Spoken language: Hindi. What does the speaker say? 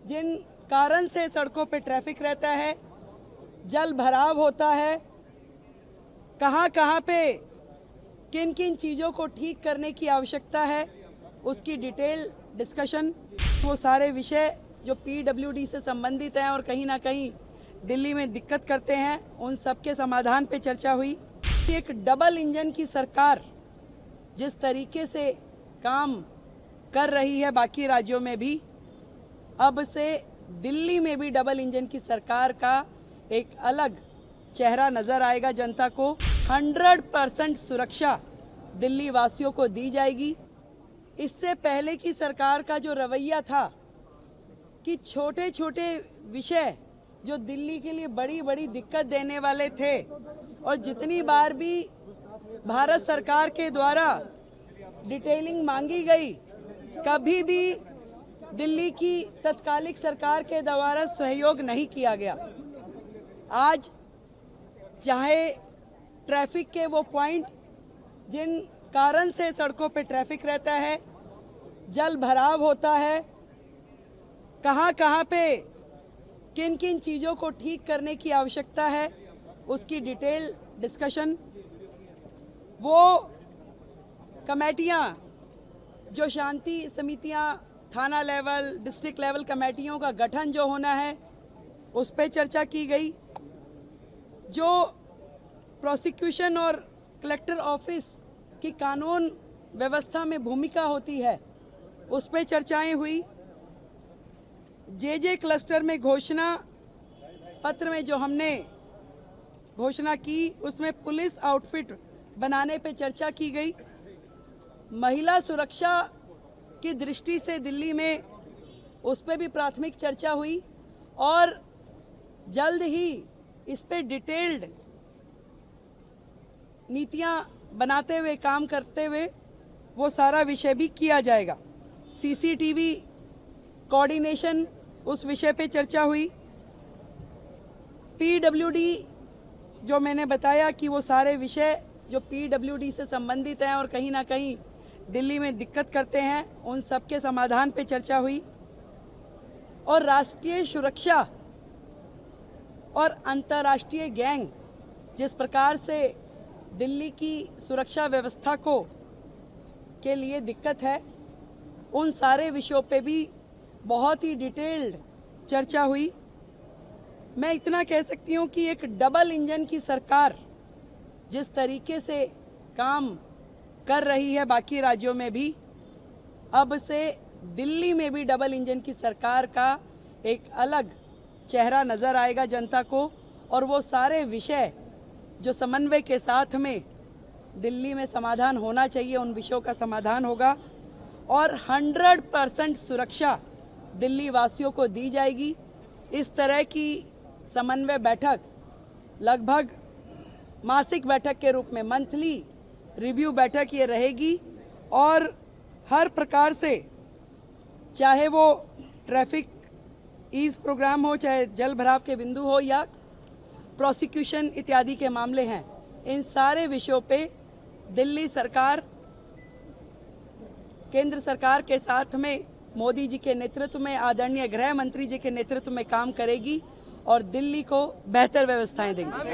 जिन कारण से सड़कों पे ट्रैफिक रहता है, जल भराव होता है, कहाँ कहाँ पे किन किन चीज़ों को ठीक करने की आवश्यकता है, उसकी डिटेल डिस्कशन, वो सारे विषय जो पीडब्ल्यूडी से संबंधित हैं और कहीं ना कहीं दिल्ली में दिक्कत करते हैं, उन सब के समाधान पे चर्चा हुई। एक डबल इंजन की सरकार जिस तरीके से काम कर रही है बाकी राज्यों में भी, अब से दिल्ली में भी डबल इंजन की सरकार का एक अलग चेहरा नजर आएगा जनता को। 100% सुरक्षा दिल्ली वासियों को दी जाएगी। इससे पहले की सरकार का जो रवैया था कि छोटे छोटे विषय जो दिल्ली के लिए बड़ी बड़ी दिक्कत देने वाले थे, और जितनी बार भी भारत सरकार के द्वारा डिटेलिंग मांगी गई, कभी भी दिल्ली की तत्कालिक सरकार के द्वारा सहयोग नहीं किया गया। आज चाहे ट्रैफिक के वो पॉइंट जिन कारण से सड़कों पे ट्रैफिक रहता है, जल भराव होता है, कहाँ कहाँ पे किन किन चीज़ों को ठीक करने की आवश्यकता है, उसकी डिटेल डिस्कशन, वो कमेटियाँ जो शांति समितियाँ, थाना लेवल, डिस्ट्रिक्ट लेवल कमेटियों का गठन जो होना है, उस पर चर्चा की गई। जो प्रोसिक्यूशन और कलेक्टर ऑफिस की कानून व्यवस्था में भूमिका होती है, उस पर चर्चाएं हुई। जे क्लस्टर में घोषणा पत्र में जो हमने घोषणा की, उसमें पुलिस आउटफिट बनाने पे चर्चा की गई। महिला सुरक्षा की दृष्टि से दिल्ली में उस पर भी प्राथमिक चर्चा हुई, और जल्द ही इस पे डिटेल्ड नीतियां बनाते हुए, काम करते हुए वो सारा विषय भी किया जाएगा। सीसीटीवी कोऑर्डिनेशन, उस विषय पे चर्चा हुई। पीडब्ल्यूडी जो मैंने बताया कि वो सारे विषय जो पीडब्ल्यूडी से संबंधित हैं और कहीं ना कहीं दिल्ली में दिक्कत करते हैं, उन सब के समाधान पे चर्चा हुई। और राष्ट्रीय सुरक्षा और अंतर्राष्ट्रीय गैंग जिस प्रकार से दिल्ली की सुरक्षा व्यवस्था को के लिए दिक्कत है, उन सारे विषयों पे भी बहुत ही डिटेल्ड चर्चा हुई। मैं इतना कह सकती हूँ कि एक डबल इंजन की सरकार जिस तरीके से काम कर रही है बाकी राज्यों में भी, अब से दिल्ली में भी डबल इंजन की सरकार का एक अलग चेहरा नजर आएगा जनता को। और वो सारे विषय जो समन्वय के साथ में दिल्ली में समाधान होना चाहिए, उन विषयों का समाधान होगा। और 100% सुरक्षा दिल्ली वासियों को दी जाएगी। इस तरह की समन्वय बैठक लगभग मासिक बैठक के रूप में, मंथली रिव्यू बैठक ये रहेगी। और हर प्रकार से, चाहे वो ट्रैफिक ईज प्रोग्राम हो, चाहे जल भराव के बिंदु हो, या प्रोसिक्यूशन इत्यादि के मामले हैं, इन सारे विषयों पे दिल्ली सरकार केंद्र सरकार के साथ में मोदी जी के नेतृत्व में, आदरणीय गृह मंत्री जी के नेतृत्व में काम करेगी और दिल्ली को बेहतर व्यवस्थाएं देंगी।